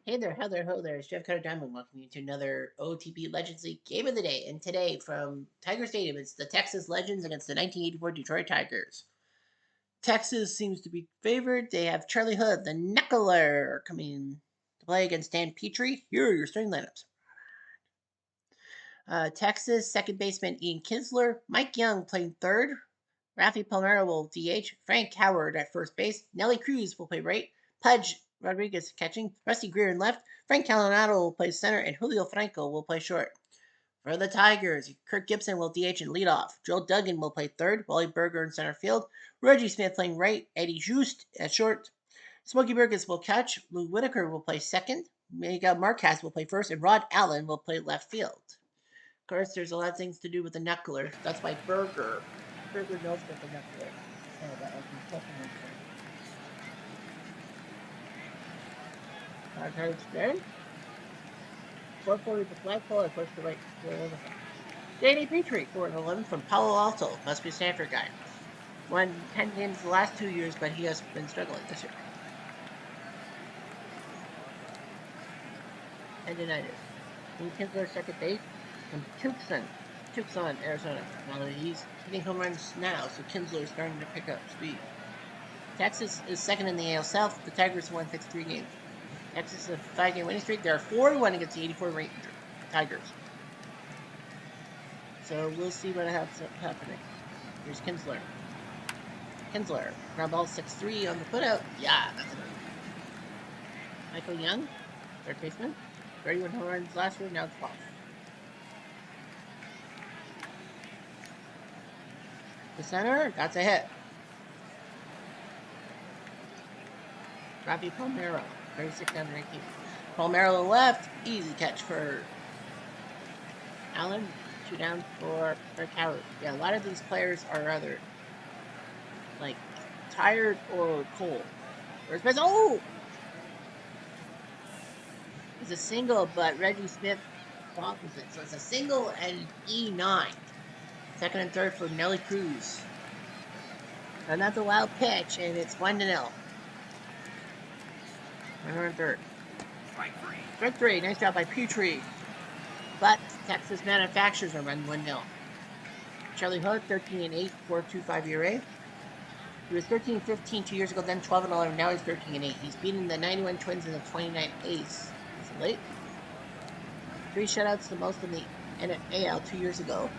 Hey there, how there, ho there. It's Jeff Cutter Diamond welcoming you to another OTP Legends League game of the day. And today from Tiger Stadium, it's the Texas Legends against the 1984 Detroit Tigers. Texas seems to be favored. They have Charlie Hood, the Knuckler, coming to play against Dan Petrie. Here are your starting lineups. Texas second baseman Ian Kinsler, Mike Young playing third, Rafi Palmeiro will DH, Frank Howard at first base, Nelly Cruz will play right, Pudge Rodriguez catching, Rusty Greer in left, Frank Calanado will play center, and Julio Franco will play short. For the Tigers, Kirk Gibson will DH and lead off. Joe Duggan will play third, Wally Berger in center field, Reggie Smith playing right, Eddie Just at short, Smokey Burgess will catch, Lou Whitaker will play second, Miguel Marquez will play first, and Rod Allen will play left field. Of course, there's a lot of things to do with the knuckler. That's why Burger knows about the knuckler. So that was his second one. Hard spread. 440 the flagpole and push the right. Danny Petrie, 4-11 from Palo Alto. Must be a Stanford guy. Won 10 games the last 2 years, but he has been struggling this year. Tendinitis. Kinsler, second base. From Tucson, Arizona. Now he's hitting home runs now, so Kinsler is starting to pick up speed. Texas is second in the AL South. The Tigers won 53 games. Texas is a 5-game winning streak. They're 4-1 against the 84 Tigers. So we'll see what happening. Here's Kinsler. Ground ball 6-3 on the putout. Yeah, that's it. Michael Young, third baseman. 31 home runs last year, now 12. The center, that's a hit. Rafi Palmeiro, 36 down 19. Palmeiro left, easy catch for Allen. 2 down for Howard. Yeah, a lot of these players are either like tired or cold. Oh! It's a single, but Reggie Smith opposite. So it's a single and E9. Second and third for Nelly Cruz. Another wild pitch, and it's 1-0. Runner and third. Strike three. Nice job by Petrie. But Texas manufactures a run 1-0. Charlie Hood, 13-8, 4.25 ERA. He was 13-15 2 years ago, then 12-11. Now he's 13-8. He's beaten the 91 Twins and the 29 A's. It's late. 3 shutouts, the most in the AL 2 years ago.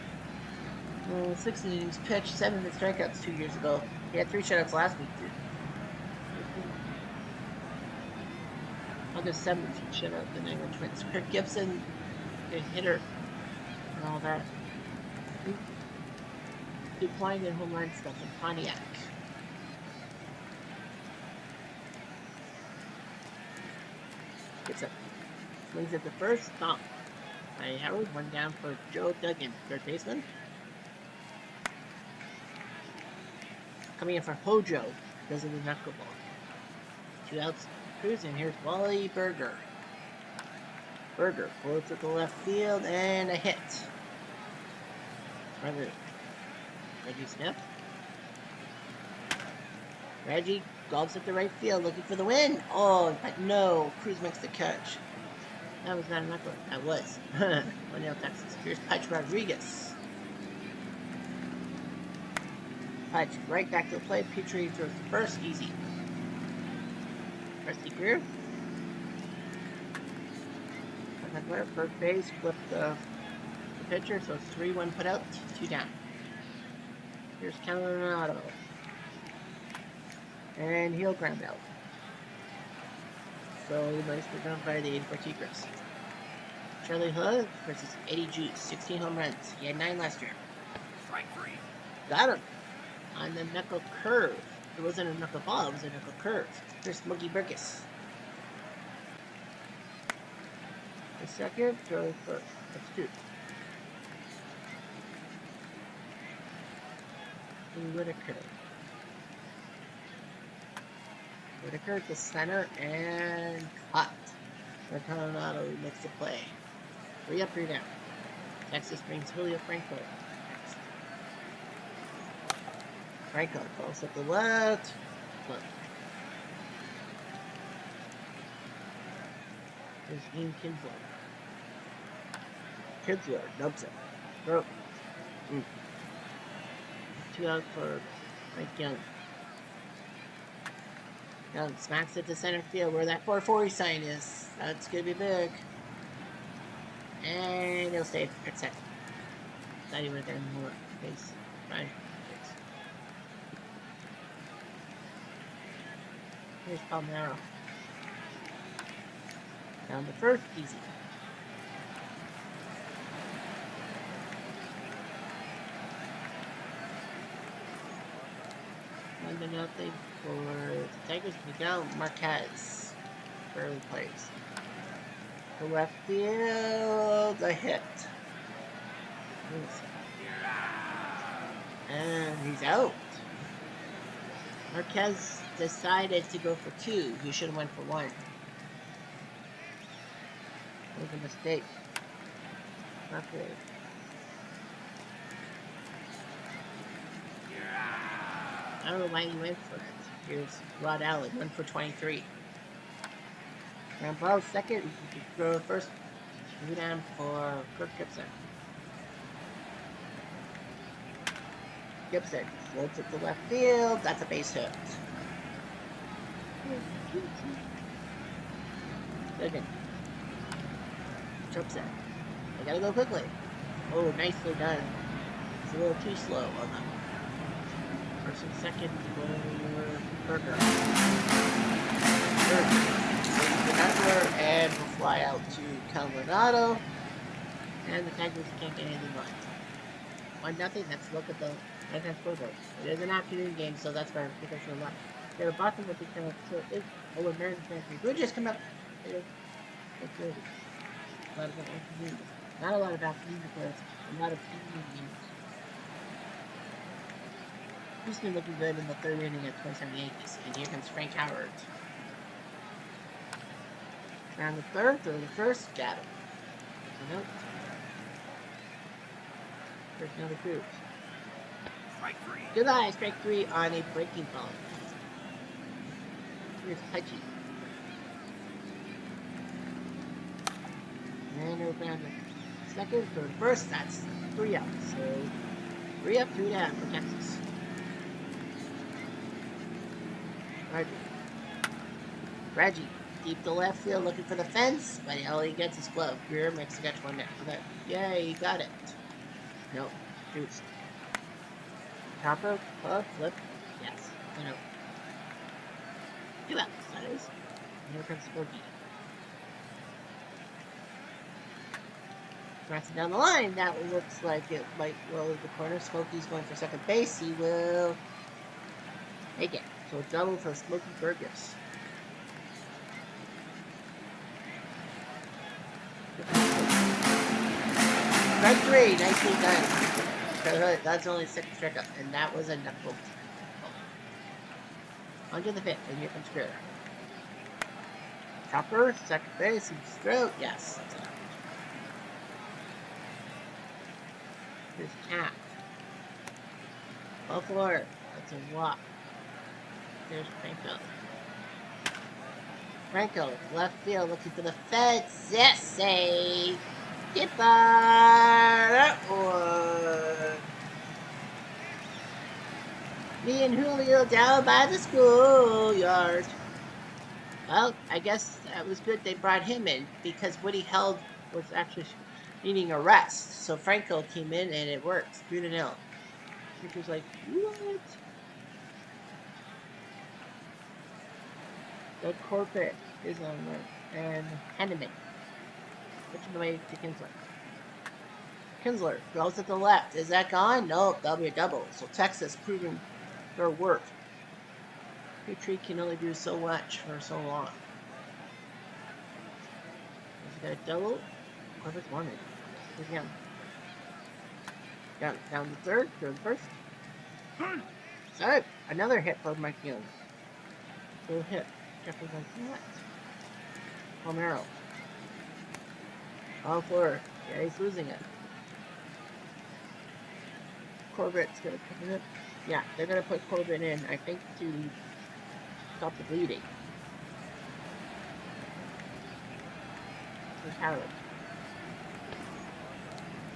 6 innings pitched, 7 strikeouts 2 years ago. He had 3 shutouts last week, too. August 7th, he shut out the 91 Twins. Kirk Gibson, a hitter, and all that. Declined in home run stuff in Pontiac. Gets up. Swings at the first, stop. By Howard, 1 down for Joe Duggan, third baseman. Coming in for Hojo, because of the knuckleball. 2 outs, Cruz, and here's Wally Berger. Berger pulls to the left field, and a hit. Reggie Smith. Reggie golfs at the right field, looking for the win. Oh, but no, Cruz makes the catch. That was not a knuckle. That was. 1-0 Texas. Here's Pudge Rodriguez. Pudge right back to the plate. Petrie throws the first, easy. Rusty Greer. First base, flipped the pitcher, so it's 3-1 put out, 2 down. Here's Calanado. And he'll ground out. So nice for done by the 84 Tigers. Charlie Hood versus Eddie Juice, 16 home runs. He had 9 last year. Strike 3. Got him on the knuckle curve. It wasn't a knuckle ball, it was a knuckle curve. Here's Smokey Burgess. The second, Charlie first. That's 2. Whitaker at the center and cut. Calanado makes the play. 3 up, 3 down. Texas brings Julio Franco next. Franco calls at the left. There's Ian Kinsler. Kinsler dubs it. Throat. 2 out for Mike Young. Young smacks it to center field where that 440 sign is. That's going to be big. And he'll stay at second. Not even right there anymore. Base. Fine. Base. Here's Palmero. Down to first. Easy. 1-0 for the Tigers. Miguel Marquez. Early plays. To left field. A hit. And he's out. Marquez decided to go for 2. He should have went for 1. That was a mistake. Not good. I don't know why he went for it. Here's Rod Allen, 1 for 23. Rambo second, throw first. Shoot down for Kirk Gibson. Gibson floats it to left field. That's a base hit. Good. Trips it. I gotta go quickly. Oh, nicely done. It's a little too slow on that one. First and second for Burger. And we'll fly out to Calvernado. And the Tigers can't get anything on. 1-0. Let's look at the right-hand scoreboard. It is an afternoon game, so that's why because we're lucky. They're bottom of the count, so it's American Country. We just come up. It's good. A lot of afternoon. Not a lot of afternoon players. A lot of evening games. Houston looking good in the third inning at 27 Yankees. And here comes Frank Howard. Around the third or the first, got him. Nope. There's another Cruz. Strike 3. Goodbye, strike 3 on a breaking ball. Here's Pudgy. And we're down to second, third, first. That's 3 out. So 3 up, 2 down for Texas. Reggie. Deep to left field, looking for the fence, but all he gets is glove. Greer makes the catch 1 down. Okay. Yay, he got it. Nope. Shoots. Top rope, club, flip. Yes. I know. 2 outs, that is. And here comes Smokey. Crossing down the line, that looks like it might roll the corner. Smokey's going for second base. He will make it. So a double for Smokey Burgess. Strike 3, nicely done. That's only 6 strikeout, and that was a knuckle. Onto the pit, and here comes Greer. Chopper, second base, and throw. Yes. Here's Cat. Ball 4. That's a walk. There's Franco. Franco, left field, looking for the fence. Yes, save. Get by that one. Me and Julio down by the schoolyard. Well, I guess that was good they brought him in because what he held was actually needing a rest. So Franco came in and it worked. 3-0. Which was like, what? The corporate is on there. And Henneman. Switching away to Kinsler. Kinsler goes at the left. Is that gone? Nope, that'll be a double. So Texas proving their worth. Petrie can only do so much for so long. He's got a double. Corpus wanted. Again. Down to third first. So, another hit for Mike Young. Good hit. Jeffrey on left. Palmero. All 4. Yeah, he's losing it. Corbett's going to pick it up. Yeah, they're going to put Corbett in, I think, to stop the bleeding. Here's Howard.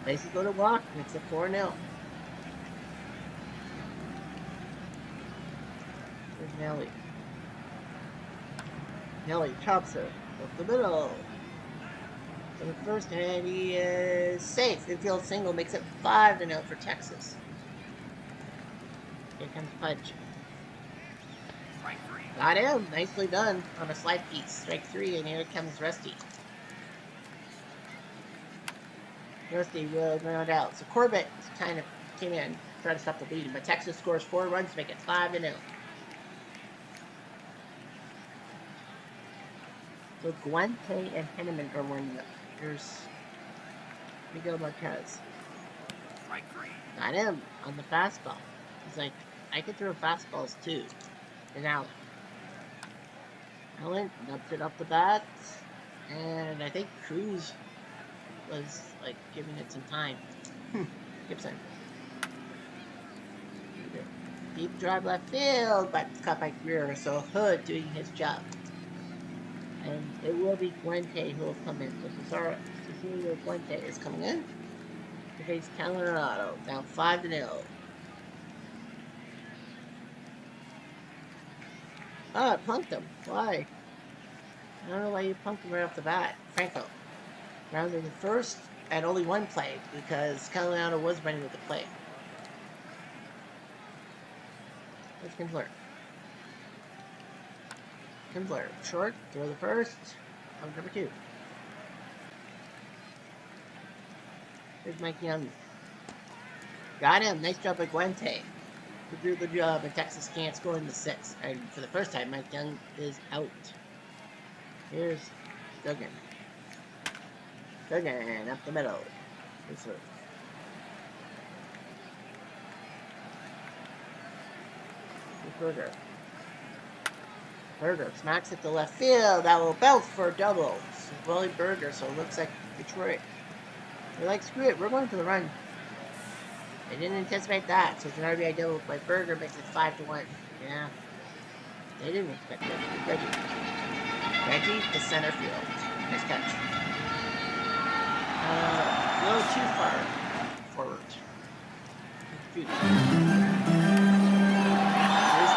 Bases go to walk. Makes it 4-0. Here's Nelly. Nelly chops her up the middle. For the first, and he is safe. Infield single makes it 5-0 for Texas. Here comes Pudge. Strike 3. Got him. Nicely done on a slide piece. Strike 3, and here comes Rusty. Rusty will ground out. So Corbett kind of came in, tried to stop the lead, but Texas scores 4 runs to make it 5-0. So Guente and Henneman are warming up. Here's Miguel Marquez. Strike 3. Got him on the fastball. He's like, I can throw fastballs too. And Allen nubs it off the bat. And I think Cruz was like giving it some time. Gibson. Deep drive left field, but it's caught by Greer. So Hood doing his job. And it will be Guente who will come in. So Cecilio Guente is coming in to face Colorado, down 5-0. Oh, I punked him. Why? I don't know why you punked him right off the bat. Franco. Rounded the first and only one play because Colorado was running with the play. Here's Kinsler. Kinsler, short, throw the first. Out number 2. Here's Mike Young. Got him. Nice job by Guente. Who drew the job, and Texas can't score in the 6th. And for the first time, Mike Young is out. Here's Duggan. Duggan up the middle. Here's her. Here's Berger. Berger smacks it to left field. That will bounce for a double. Willie Berger, so it looks like Detroit. They're like, screw it, we're going for the run. They didn't anticipate that, so it's an RBI double by Berger, makes it 5-1. Yeah. They didn't expect that. Reggie to center field. Nice catch. A little too far forward. Here's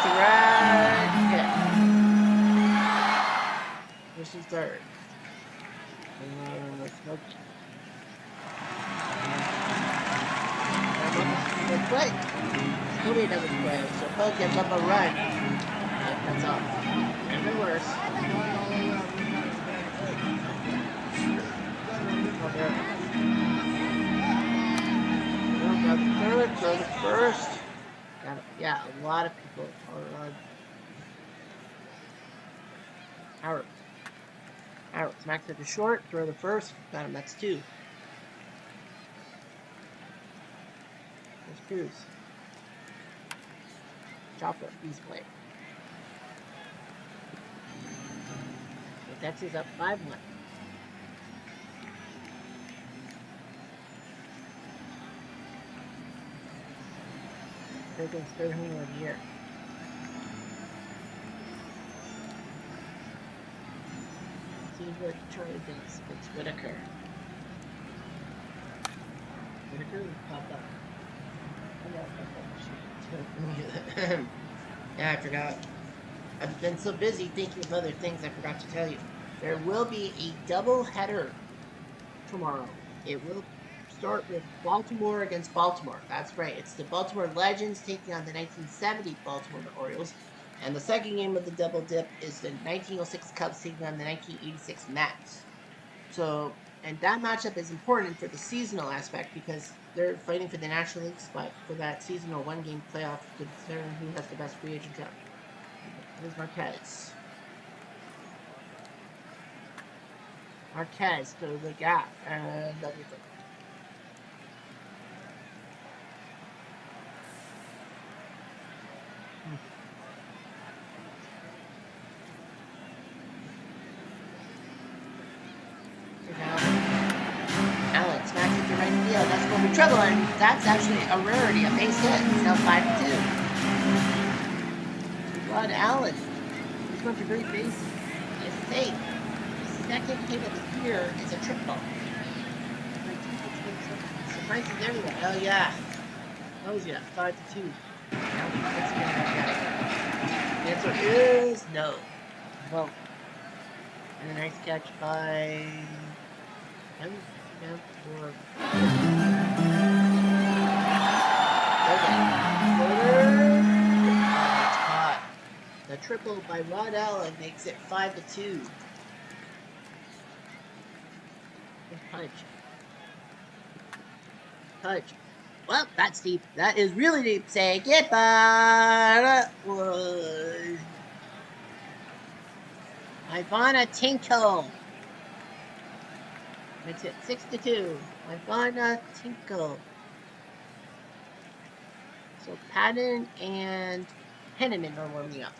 to right. Yeah. This is third. Smokey. Double play. Still be a double play. So Poe gives up a run. That's off. And the worse. Got the third, throw the first. Yeah, a lot of people are on. Howard. Howard smacks it to short, throw the first. Got him, that's 2. There's Cruz. Chopper, easy play. So Texas up 5-1. Perkins' third home run of the year. See what Detroit thinks. It's Whitaker. Whitaker will pop up. Yeah, I forgot. I've been so busy thinking of other things I forgot to tell you. There will be a double header tomorrow. It will start with Baltimore against Baltimore. That's right. It's the Baltimore Legends taking on the 1970 Baltimore Orioles. And the second game of the double dip is the 1906 Cubs taking on the 1986 Mets. So, and that matchup is important for the seasonal aspect because they're fighting for the National League spot for that seasonal one-game playoff to determine who has the best free agent draft. Here's Marquez. Marquez to the gap and everything. Allen smacks it to right field. That's going to be trouble, and that's actually a rarity, a base hit. It's now 5-2. Rod Allen. He's going to great base. He's safe. He's second hit of the year is a triple. Surprises everywhere. Oh yeah. Oh yeah. 5-2. Now let's get that. The answer is no. Well, and a nice catch by him down for caught. The triple by Rod Allen makes it 5-2. Here's Pudge. Pudge. Well, that's deep. That is really deep. Say goodbye. That was Ivana Tinkle. Makes it 6-2. Ivana Tinkle. So Patton and Henneman are warming up.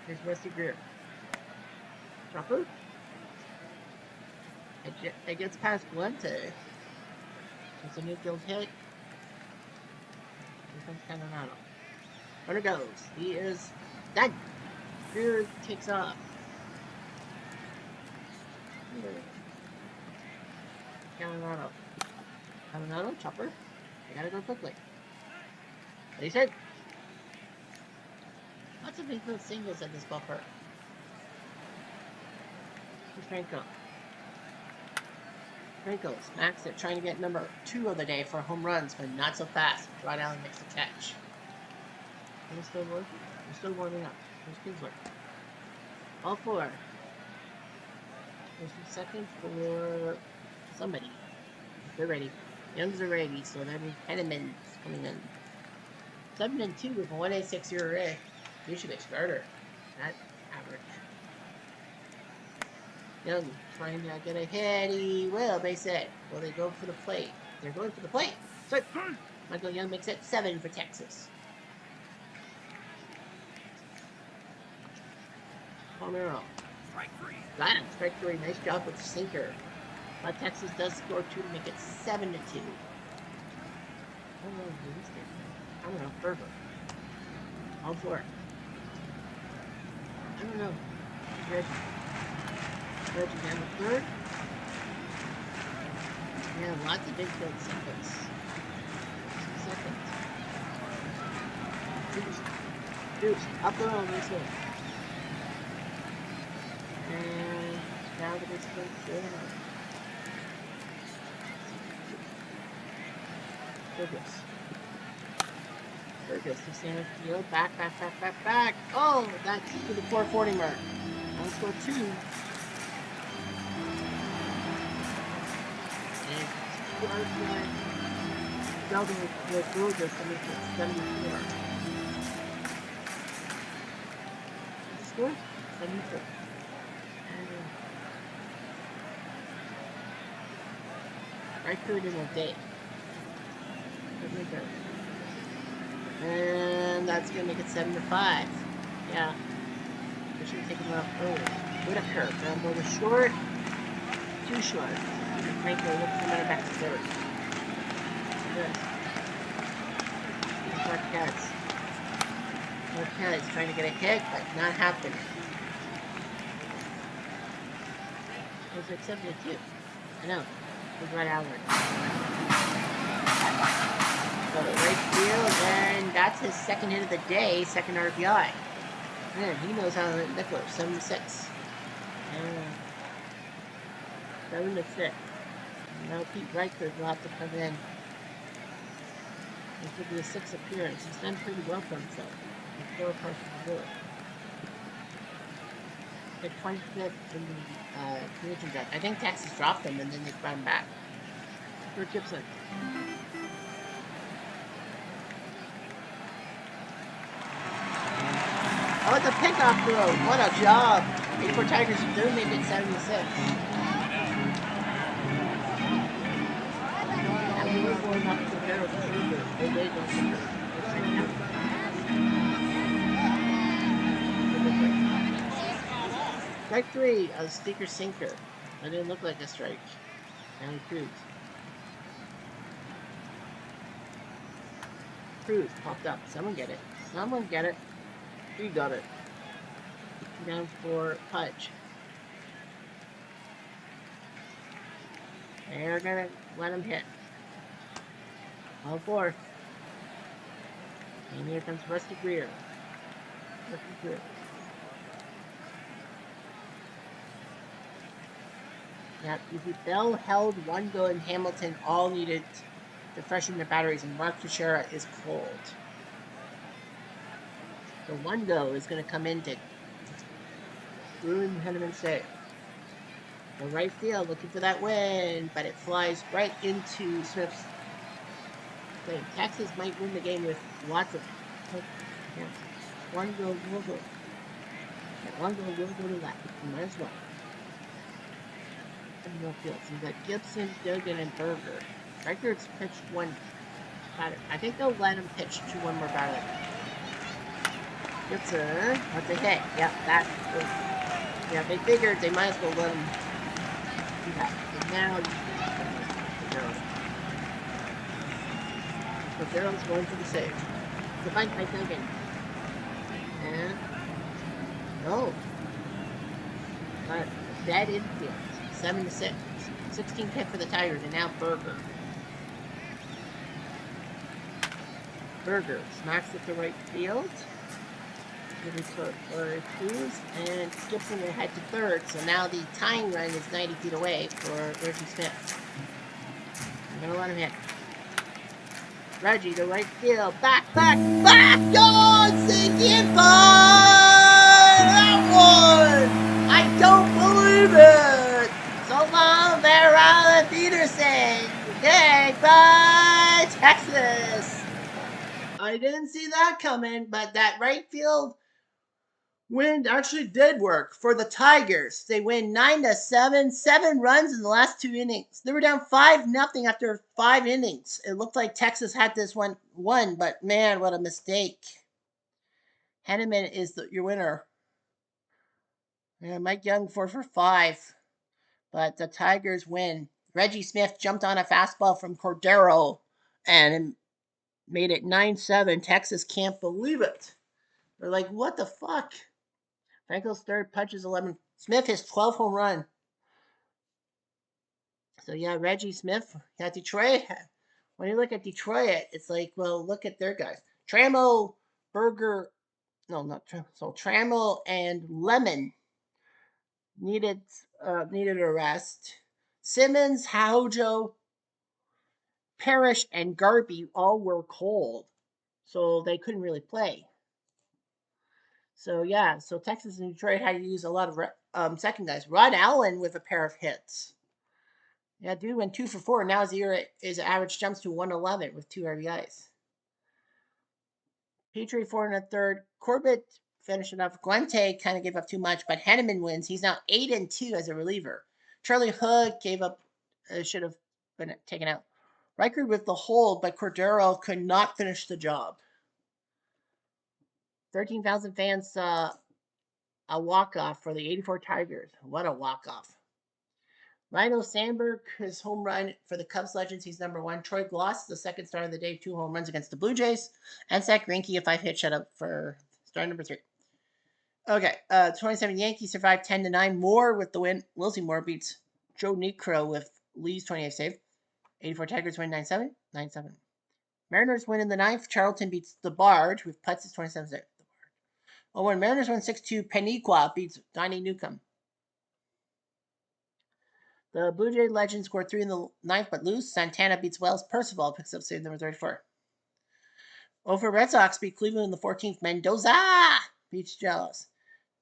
Here's Rusty Greer. Dropper. It gets past Guente. It's a new guild hit. Here comes Canonado. Runner goes. He is done. Greer takes off. Canonado. Canonado, chopper. I gotta go quickly. What he said. Lots of big singles at this ballpark. Here's Franco. Franco smacks it, trying to get number 2 of the day for home runs, but not so fast. Rod Allen makes the catch. Are we still working? We're still warming up. Here's Kinsler. All 4. There's some seconds for somebody. They're ready. Young's are ready, so that means Henneman's coming in. 7-2 with a 1.86 ERA. You should be a starter. Not average. Young trying to get a hit. He will, base hit. Will they go for the plate? They're going for the plate. So Michael Young makes it 7 for Texas. Palmero. Strike 3. Got him. Strike 3. Nice job with the sinker. But Texas does score 2 to make it 7-2. I don't know. Ferber. All 4. I don't know. Reggie. Reggie down the 3rd. Yeah, lots of big field singles. 2 seconds. Deuce. Up the road. Nice hit. And down to this field. Burgess to center field. Back. Oh, that's to the 440 mark. One score 2. And 2 RBI. Double with Burgess to make it 74. What's the score? 74. Right through in a day. And that's going to make it 7-5. Yeah. I should have taken it off earlier. Whitaker. Ground ball was short. Too short. And Franco looks the runner back to 3rd. Good. Marquez trying to get a hit, but not happening. It was like 7-2. I know. It was right outward. So right field, and that's his second hit of the day, second RBI. Man, he knows how to hit Nicholas. 7-6. 7-6. Now Pete Reichert will have to come in. This will be his 6th appearance. He's done pretty well for himself. He's 4 parts of the board. They're 25th in the creation draft. I think Texas dropped him and then they brought him back. For Gibson. Oh, it's a pickoff throw. What a job. 84 Tigers do make it 76. And we were going up to Harold Kruger. They made no sinker. Strike 3, a stinker sinker. That didn't look like a strike. And Cruz. Cruz popped up. Someone get it. Someone get it. He got it. Down for Pudge. They're gonna let him hit. All four. And here comes Rusty Greer. Rusty Greer. Yep, you see, Bell held one go and Hamilton all needed to freshen their batteries, and Mark Teixeira is cold. So one go is going to come in to ruin Henneman's day. The right field looking for that win, but it flies right into Smith's thing. Texas might win the game with lots of chances. One go will go. That one go will go to left. You might as well. And no field. So you've got Gibson, Duggan, and Berger. Reichert's pitched one batter. I think they'll let him pitch to one more batter. Gibson, what's a hit? Yep, that was. Yeah, they figured they might as well let him do that. And now Cordero is going for the save. The bite by Duggan. And no. But dead infield. 7-6. 16th hit for the Tigers, and now Berger. Berger smacks it to right field. Cruz, and Gibson will head to third. So now the tying run is 90 feet away for Reggie Smith. I'm going to let him hit. Reggie to right field. Back! Oh, sinking by that one! I don't believe it! So long, Vera Peterson! Goodbye, Texas! I didn't see that coming, but that right field win actually did work for the Tigers. They win 9-7, 7 runs in the last 2 innings. They were down 5-0 after 5 innings. It looked like Texas had this one won, but man, what a mistake. Henneman is your winner. Yeah, Mike Young 4 for 5, but the Tigers win. Reggie Smith jumped on a fastball from Cordero and made it 9-7. Texas can't believe it. They're like, what the fuck? Franco's third, punches 11. Smith his 12th home run. So yeah, Reggie Smith. Yeah, Detroit. When you look at Detroit, it's like, well, look at their guys. Trammell, Berger, no, not Trammell. So Trammell and Lemon needed a rest. Simmons, Hojo, Parrish, and Garby all were cold, so they couldn't really play. So yeah, so Texas and Detroit had to use a lot of second guys. Rod Allen with a pair of hits. Yeah, dude went 2 for 4. Now his average jumps to 111 with 2 RBIs. Petrie 4 1/3. Corbett finishing up. Guente kind of gave up too much, but Henneman wins. He's now 8-2 as a reliever. Charlie Hood gave up, should have been taken out. Reichert with the hold, but Cordero could not finish the job. 13,000 fans saw a walk-off for the 84 Tigers. What a walk-off. Rhino Sandberg, his home run for the Cubs legends, he's number 1. Troy Gloss, the second star of the day, 2 home runs against the Blue Jays. And Zach Greinke, a 5-hit shutout for star number 3. Okay, 27 Yankees survived 10-9. Moore with the win. Wilson Moore beats Joe Niekro with Lee's 28th save. 84 Tigers win 9-7. 9-7. Mariners win in the 9th. Charlton beats the Barge with Putz' 27th save. Oh, when Mariners win 6-2, Paniqua beats Donnie Newcomb. The Blue Jay legends scored 3 in the 9th but lose. Santana beats Wells. Percival picks up save number 34. Over Red Sox beat Cleveland in the 14th. Mendoza beats Jealous.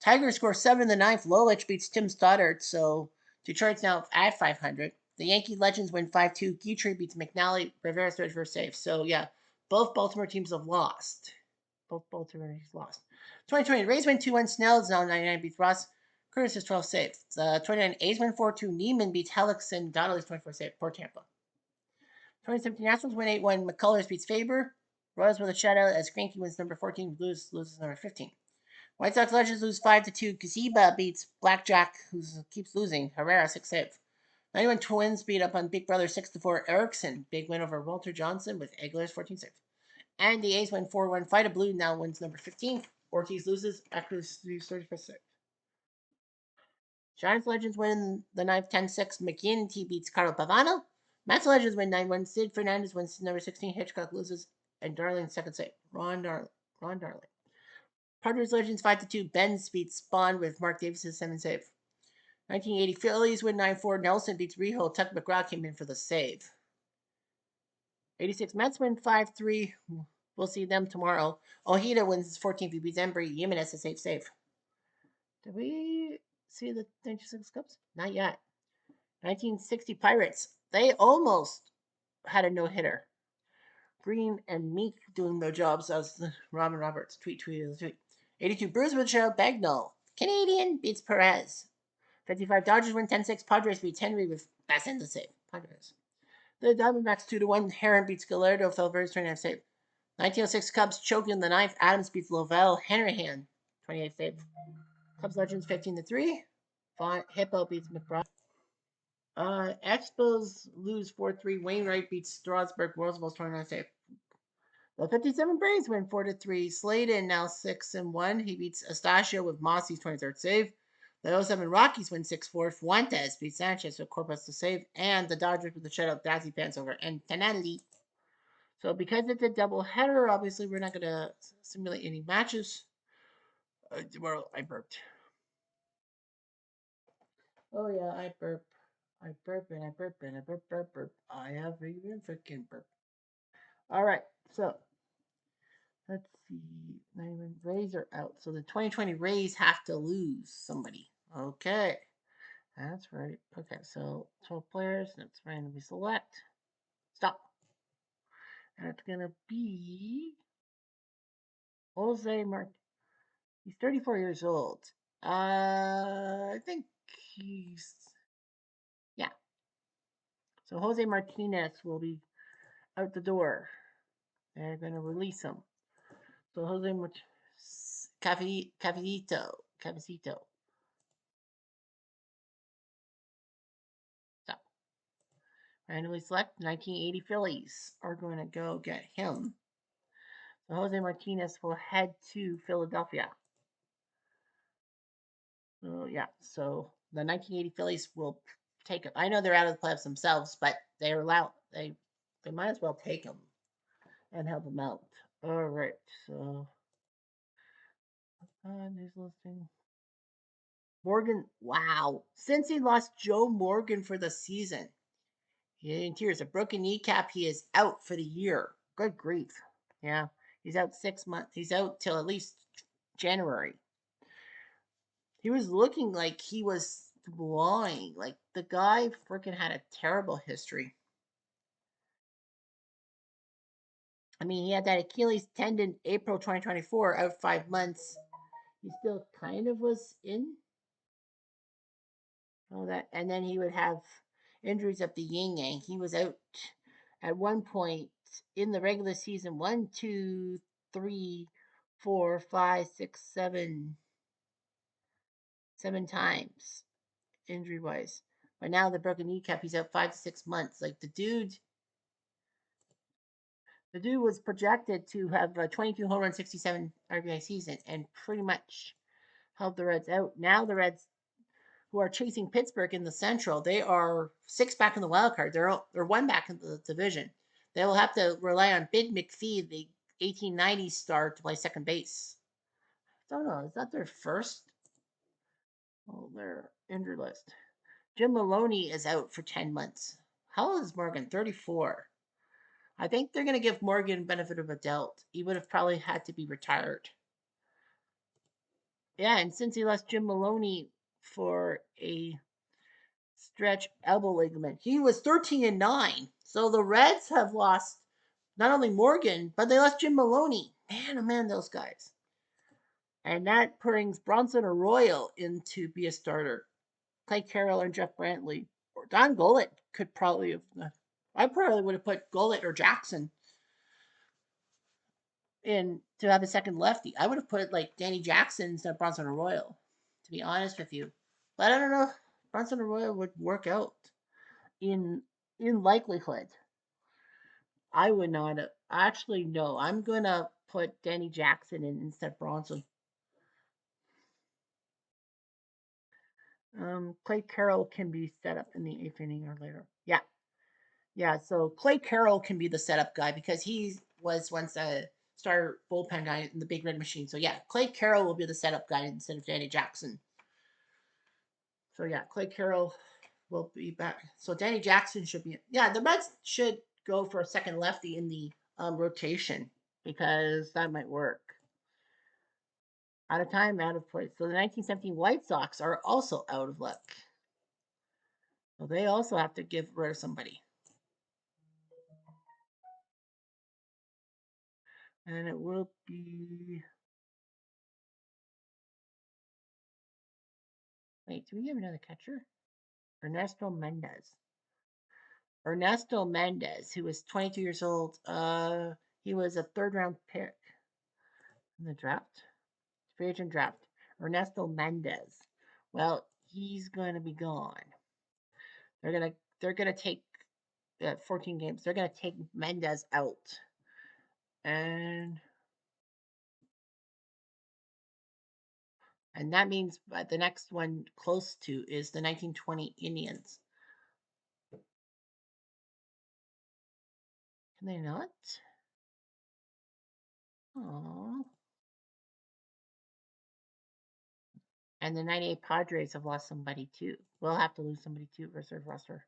Tigers score 7 in the 9th. Lolich beats Tim Stoddard. So Detroit's now at 500. The Yankee legends win 5-2. Guitry beats McNally. Rivera's 31st save. So yeah, both Baltimore teams have lost. Both Baltimore teams lost. 2020 Rays win 2-1. Snell's now 99 beats Ross. Curtis is 12 saves. 29 A's win 4-2. Neiman beats Hellickson. Donnelly's 24 save. Poor Tampa. 2017 Nationals win 8-1. McCullers beats Faber. Royals with a shutout as Greinke wins number 14. Loses number 15. White Sox legends lose 5-2. Gazeba beats Blackjack, who keeps losing. Herrera 6 save. 91 Twins beat up on Big Brother 6-4. Erickson big win over Walter Johnson with Eggler's 14 save. And the A's win 4-1. Fight a Blue now wins number 15. Ortiz loses. Acruz 31st save. Giants Legends win the ninth 10-6. McGinty beats Carlo Pavano. Mets Legends win 9-1. Sid Fernandez wins number 16. Hitchcock loses. And Darling second save. Ron Darling. Padres Legends 5-2. Ben beats Spawn with Mark Davis' 7 save. 1980 Phillies win 9-4. Nelson beats Reho. Tuck McGraw came in for the save. 86 Mets win 5-3. We'll see them tomorrow. Ojeda wins his 14th. He beats Embry. Jimenez a safe save. Did we see the 96 Cubs? Not yet. 1960 Pirates. They almost had a no hitter. Green and Meek doing their jobs as Robin Roberts. Tweet. 82 Brewers with Cheryl Bagnall. Canadian beats Perez. 55 Dodgers win 10-6. Padres beats Henry with Bassin the save. Padres. The Diamondbacks 2-1. Heron beats Gallardo. Felber's 29 save. 1906 Cubs choke in the ninth. Adams beats Lovell. Henrihan 28 save. Cubs Legends 15-3. Hippo beats McBride. Expos lose 4-3. Wainwright beats Strasburg. Roosevelt 29 save. The 57 Braves win 4-3. Slayton now 6-1. He beats Astacio with Mossy's 23rd save. The 07 Rockies win 6-4. Fuentes beats Sanchez with Corpus to save. And the Dodgers with the shutout Dassey Pants over and Tenelli. So because it's a double header, obviously we're not going to simulate any matches. Well, I burped. Oh yeah, I burp. I burp and I burp and I burp. I have even freaking burp. All right, so let's see. Not even Rays are out. So the 2020 Rays have to lose somebody. Okay, that's right. Okay, so 12 players. Let's randomly select. Stop. And it's gonna be Jose Mart. He's 34 years old. I think he's yeah. So Jose Martinez will be out the door. They're gonna release him. So Jose Cafecito. So randomly select 1980 Phillies are going to go get him. So Jose Martinez will head to Philadelphia. So yeah, so the 1980 Phillies will take him. I know they're out of the playoffs themselves, but they're allowed. They might as well take him and help him out. All right, so news listing. Morgan, wow. Since he lost Joe Morgan for the season, he in tears. A broken kneecap. He is out for the year. Good grief. Yeah, he's out 6 months. He's out till at least January. He was looking like he was flying. Like the guy freaking had a terrible history. I mean, he had that Achilles tendon April 2024, out 5 months. He still kind of was in. Oh, that, and then he would have injuries up the yin yang. He was out at one point in the regular season 7 times injury wise. But now the broken kneecap, he's out 5 to 6 months. Like the dude was projected to have a 22 home run, 67 RBI season, and pretty much helped the Reds out. Now the Reds, who are chasing Pittsburgh in the Central, they are 6 back in the wild card. They're 1 back in the division. They will have to rely on Big McPhee, the 1890s star, to play second base. I don't know. Is that their first? Oh, their injury list. Jim Maloney is out for 10 months. How old is Morgan? 34. I think they're going to give Morgan benefit of a doubt. He would have probably had to be retired. Yeah, and since he lost Jim Maloney for a stretch elbow ligament, he was 13-9. So the Reds have lost not only Morgan, but they lost Jim Maloney. Man, oh man, those guys. And that brings Bronson Arroyo in to be a starter. Clay Carroll and Jeff Brantley. Or Don Gullett could probably have. I probably would have put Gullett or Jackson in to have a second lefty. I would have put like Danny Jackson instead of Bronson Arroyo, to be honest with you. But I don't know. Bronson Arroyo would work out in likelihood. I would not. Actually, no. I'm gonna put Danny Jackson in instead of Bronson. Clay Carroll can be set up in the eighth inning or later. Yeah, yeah. So Clay Carroll can be the setup guy because he was once a star bullpen guy in the Big Red Machine. So yeah, Clay Carroll will be the setup guy instead of Danny Jackson. So yeah, Clay Carroll will be back. So Danny Jackson should be. Yeah, the Reds should go for a second lefty in the rotation because that might work. Out of time, out of place. So the 1917 White Sox are also out of luck. So they also have to give rid of somebody. And it will be. Wait, do we have another catcher? Ernesto Mendez. Ernesto Mendez, who was 22 years old. He was a third round pick in the draft, free agent draft. Ernesto Mendez. Well, he's going to be gone. They're gonna take 14 games. They're gonna take Mendez out, and that means the next one close to is the 1920 Indians. Can they not? Oh. And the 98 Padres have lost somebody too. We'll have to lose somebody too, reserve roster.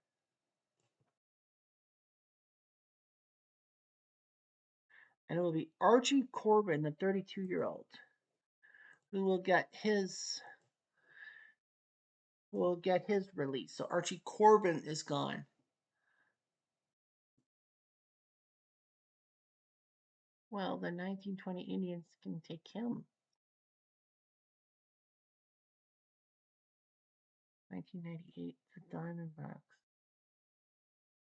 And it will be Archie Corbin, the 32-year-old, who will get his release. So Archie Corbin is gone. Well, the 1920 Indians can take him. 1998, the Diamondbacks.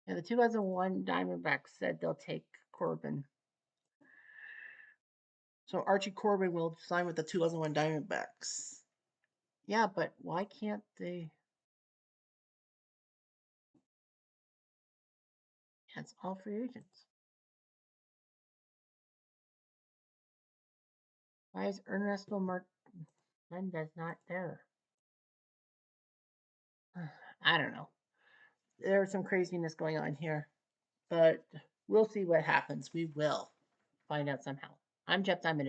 Yeah, the 2001 Diamondbacks said they'll take Corbin. So Archie Corbin will sign with the 2001 Diamondbacks. Yeah, but why can't they? That's all free agents. Why is Ernesto Mendez not there? I don't know. There's some craziness going on here, but we'll see what happens. We will find out somehow. I'm Jeff Diamond.